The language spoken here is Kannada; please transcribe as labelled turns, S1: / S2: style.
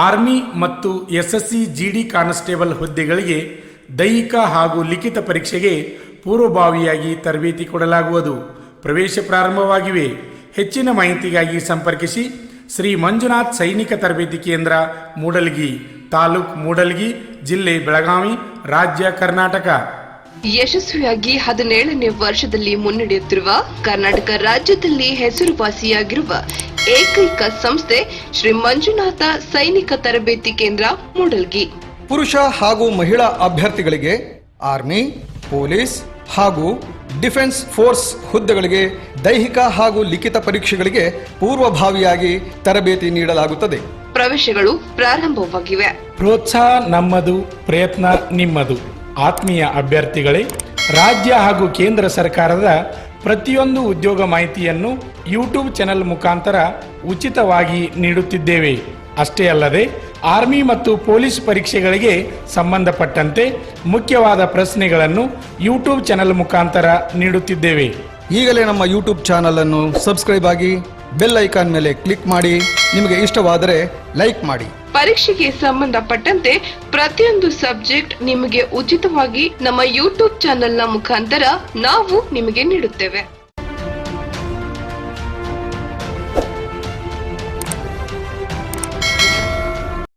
S1: ಆರ್ಮಿ ಮತ್ತು ಎಸ್ಎಸ್ಸಿ ಜಿಡಿ ಕಾನ್ಸ್ಟೇಬಲ್ ಹುದ್ದೆಗಳಿಗೆ ದೈಹಿಕ ಹಾಗೂ ಲಿಖಿತ ಪರೀಕ್ಷೆಗೆ ಪೂರ್ವಭಾವಿಯಾಗಿ ತರಬೇತಿ ಕೊಡಲಾಗುವುದು. ಪ್ರವೇಶ ಪ್ರಾರಂಭವಾಗಿವೆ. ಹೆಚ್ಚಿನ ಮಾಹಿತಿಗಾಗಿ ಸಂಪರ್ಕಿಸಿ ಶ್ರೀ ಮಂಜುನಾಥ್ ಸೈನಿಕ ತರಬೇತಿ ಕೇಂದ್ರ, ಮೂಡಲಗಿ, ತಾಲೂಕು ಮೂಡಲಗಿ, ಜಿಲ್ಲೆ ಬೆಳಗಾವಿ, ರಾಜ್ಯ ಕರ್ನಾಟಕ.
S2: ಯಶಸ್ವಿಯಾಗಿ 17ನೇ ವರ್ಷದಲ್ಲಿ ಮುನ್ನಡೆಯುತ್ತಿರುವ ಕರ್ನಾಟಕ ರಾಜ್ಯದಲ್ಲಿ ಹೆಸರುವಾಸಿಯಾಗಿರುವ ಏಕೈಕ ಸಂಸ್ಥೆ ಶ್ರೀ ಮಂಜುನಾಥ ಸೈನಿಕ ತರಬೇತಿ ಕೇಂದ್ರ, ಮೂಡಲಗಿ.
S3: ಪುರುಷ ಹಾಗೂ ಮಹಿಳಾ ಅಭ್ಯರ್ಥಿಗಳಿಗೆ ಆರ್ಮಿ, ಪೊಲೀಸ್ ಹಾಗೂ ಡಿಫೆನ್ಸ್ ಫೋರ್ಸ್ ಹುದ್ದೆಗಳಿಗೆ ದೈಹಿಕ ಹಾಗೂ ಲಿಖಿತ ಪರೀಕ್ಷೆಗಳಿಗೆ ಪೂರ್ವಭಾವಿಯಾಗಿ ತರಬೇತಿ ನೀಡಲಾಗುತ್ತದೆ.
S2: ಪ್ರವೇಶಗಳು ಪ್ರಾರಂಭವಾಗಿವೆ.
S1: ಪ್ರೋತ್ಸಾಹ ನಮ್ಮದು, ಪ್ರಯತ್ನ ನಿಮ್ಮದು. ಆತ್ಮೀಯ ಅಭ್ಯರ್ಥಿಗಳೇ, ರಾಜ್ಯ ಹಾಗೂ ಕೇಂದ್ರ ಸರ್ಕಾರದ ಪ್ರತಿಯೊಂದು ಉದ್ಯೋಗ ಮಾಹಿತಿಯನ್ನು ಯೂಟ್ಯೂಬ್ ಚಾನೆಲ್ ಮುಖಾಂತರ ಉಚಿತವಾಗಿ ನೀಡುತ್ತಿದ್ದೇವೆ. ಅಷ್ಟೇ ಅಲ್ಲದೆ ಆರ್ಮಿ ಮತ್ತು ಪೊಲೀಸ್ ಪರೀಕ್ಷೆಗಳಿಗೆ ಸಂಬಂಧಪಟ್ಟಂತೆ ಮುಖ್ಯವಾದ ಪ್ರಶ್ನೆಗಳನ್ನು ಯೂಟ್ಯೂಬ್ ಚಾನೆಲ್ ಮುಖಾಂತರ ನೀಡುತ್ತಿದ್ದೇವೆ.
S3: ಈಗಲೇ ನಮ್ಮ ಯೂಟ್ಯೂಬ್ ಚಾನಲ್ ಅನ್ನು ಸಬ್ಸ್ಕ್ರೈಬ್ ಆಗಿ, ಬೆಲ್ ಐಕಾನ್ ಮೇಲೆ ಕ್ಲಿಕ್ ಮಾಡಿ. ನಿಮಗೆ ಇಷ್ಟವಾದರೆ ಲೈಕ್ ಮಾಡಿ.
S2: ಪರೀಕ್ಷೆಗೆ ಸಂಬಂಧಪಟ್ಟಂತೆ ಪ್ರತಿಯೊಂದು ಸಬ್ಜೆಕ್ಟ್ ನಿಮಗೆ ಉಚಿತವಾಗಿ ನಮ್ಮ ಯೂಟ್ಯೂಬ್ ಚಾನೆಲ್ನ ಮುಖಾಂತರ ನಾವು ನಿಮಗೆ ನೀಡುತ್ತೇವೆ.